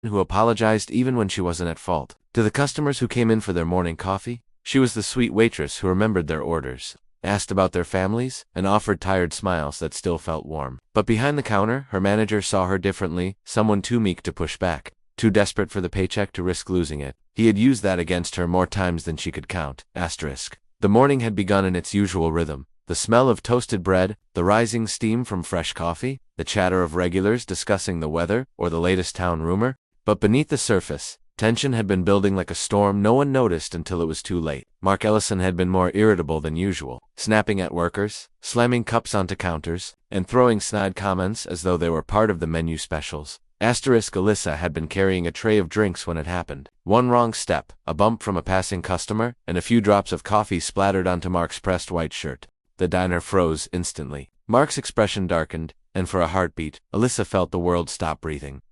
who apologized even when she wasn't at fault. To the customers who came in for their morning coffee, she was the sweet waitress who remembered their orders, asked about their families, and offered tired smiles that still felt warm. But behind the counter, her manager saw her differently, someone too meek to push back, too desperate for the paycheck to risk losing it. He had used that against her more times than she could count. The morning had begun in its usual rhythm. The smell of toasted bread, the rising steam from fresh coffee, the chatter of regulars discussing the weather or the latest town rumor. But beneath the surface, tension had been building like a storm no one noticed until it was too late. Mark Ellison had been more irritable than usual, snapping at workers, slamming cups onto counters, and throwing snide comments as though they were part of the menu specials. Alyssa had been carrying a tray of drinks when it happened. One wrong step, a bump from a passing customer, and a few drops of coffee splattered onto Mark's pressed white shirt. The diner froze instantly. Mark's expression darkened, and for a heartbeat, Alyssa felt the world stop breathing.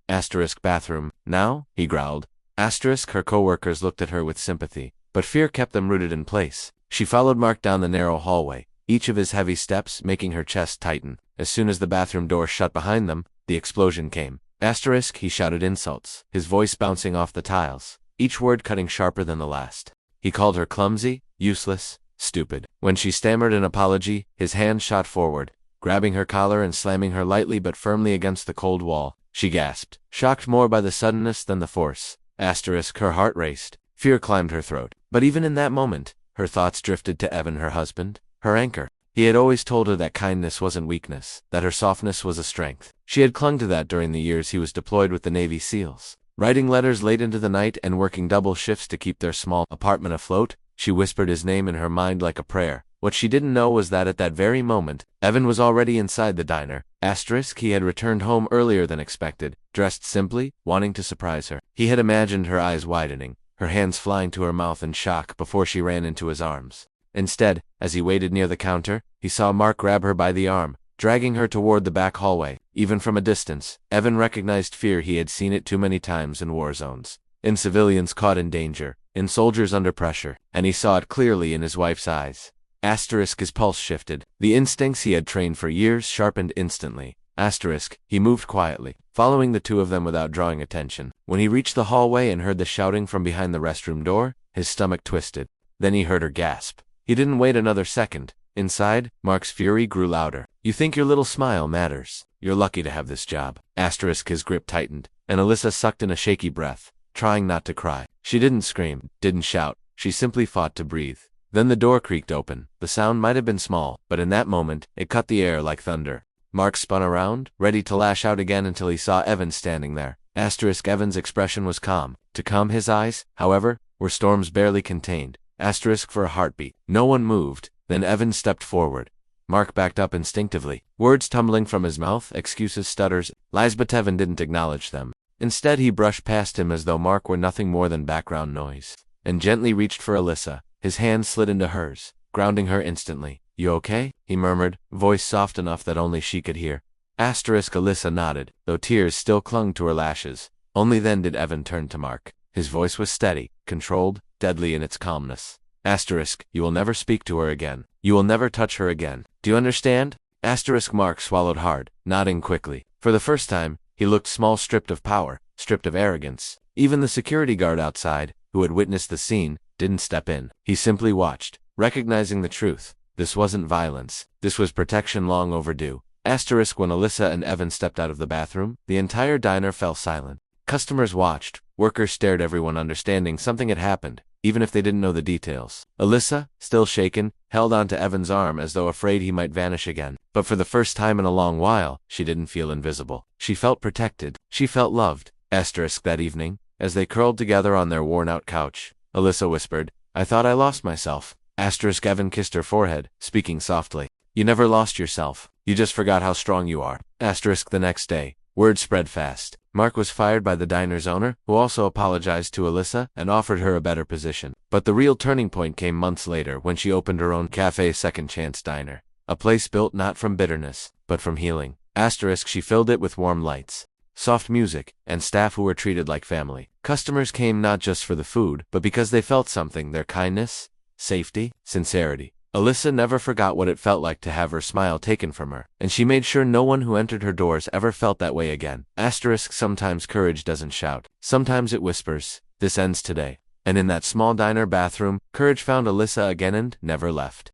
Bathroom, now? He growled. Her co-workers looked at her with sympathy, but fear kept them rooted in place. She followed Mark down the narrow hallway, each of his heavy steps making her chest tighten. As soon as the bathroom door shut behind them, the explosion came. He shouted insults, his voice bouncing off the tiles, each word cutting sharper than the last. He called her clumsy, useless, stupid. When she stammered an apology, his hand shot forward, grabbing her collar and slamming her lightly but firmly against the cold wall. She gasped, shocked more by the suddenness than the force. Her heart raced. Fear climbed her throat. But even in that moment, her thoughts drifted to Evan, her husband, her anchor. He had always told her that kindness wasn't weakness, that her softness was a strength. She had clung to that during the years he was deployed with the Navy SEALs. Writing letters late into the night and working double shifts to keep their small apartment afloat, she whispered his name in her mind like a prayer. What she didn't know was that at that very moment, Evan was already inside the diner. He had returned home earlier than expected, dressed simply, wanting to surprise her. He had imagined her eyes widening, her hands flying to her mouth in shock before she ran into his arms. Instead, as he waited near the counter, he saw Mark grab her by the arm, dragging her toward the back hallway. Even from a distance, Evan recognized fear. He had seen it too many times in war zones, in civilians caught in danger, in soldiers under pressure, and he saw it clearly in his wife's eyes. His pulse shifted. The instincts he had trained for years sharpened instantly. He moved quietly, following the two of them without drawing attention. When he reached the hallway and heard the shouting from behind the restroom door, his stomach twisted. Then he heard her gasp. He didn't wait another second. Inside, Mark's fury grew louder. You think your little smile matters? You're lucky to have this job. His grip tightened, and Alyssa sucked in a shaky breath, trying not to cry. She didn't scream, didn't shout. She simply fought to breathe. Then the door creaked open. The sound might have been small, but in that moment, it cut the air like thunder. Mark spun around, ready to lash out again until he saw Evan standing there. Evan's expression was calm. To calm his eyes, however, were storms barely contained. For a heartbeat. No one moved. Then Evan stepped forward. Mark backed up instinctively, words tumbling from his mouth, excuses, stutters, lies, but Evan didn't acknowledge them. Instead, he brushed past him as though Mark were nothing more than background noise, and gently reached for Alyssa. His hand slid into hers, grounding her instantly. You okay? He murmured, voice soft enough that only she could hear. Alyssa nodded, though tears still clung to her lashes. Only then did Evan turn to Mark. His voice was steady, controlled, deadly in its calmness. You will never speak to her again. You will never touch her again. Do you understand? Mark swallowed hard, nodding quickly. For the first time, he looked small, stripped of power, stripped of arrogance. Even the security guard outside, who had witnessed the scene, didn't step in. He simply watched, recognizing the truth. This wasn't violence. This was protection long overdue. When Alyssa and Evan stepped out of the bathroom, the entire diner fell silent. Customers watched, workers stared, everyone understanding something had happened, even if they didn't know the details. Alyssa, still shaken, held onto Evan's arm as though afraid he might vanish again. But for the first time in a long while, she didn't feel invisible. She felt protected. She felt loved. That evening, as they curled together on their worn-out couch, Alyssa whispered, I thought I lost myself. Evan kissed her forehead, speaking softly. You never lost yourself. You just forgot how strong you are. The next day, word spread fast. Mark was fired by the diner's owner, who also apologized to Alyssa and offered her a better position. But the real turning point came months later when she opened her own cafe, Second Chance Diner. A place built not from bitterness, but from healing. She filled it with warm lights, soft music, and staff who were treated like family. Customers came not just for the food, but because they felt something, their kindness, safety, sincerity. Alyssa never forgot what it felt like to have her smile taken from her, and she made sure no one who entered her doors ever felt that way again. Sometimes courage doesn't shout. Sometimes it whispers, "This ends today." And in that small diner bathroom, courage found Alyssa again and never left.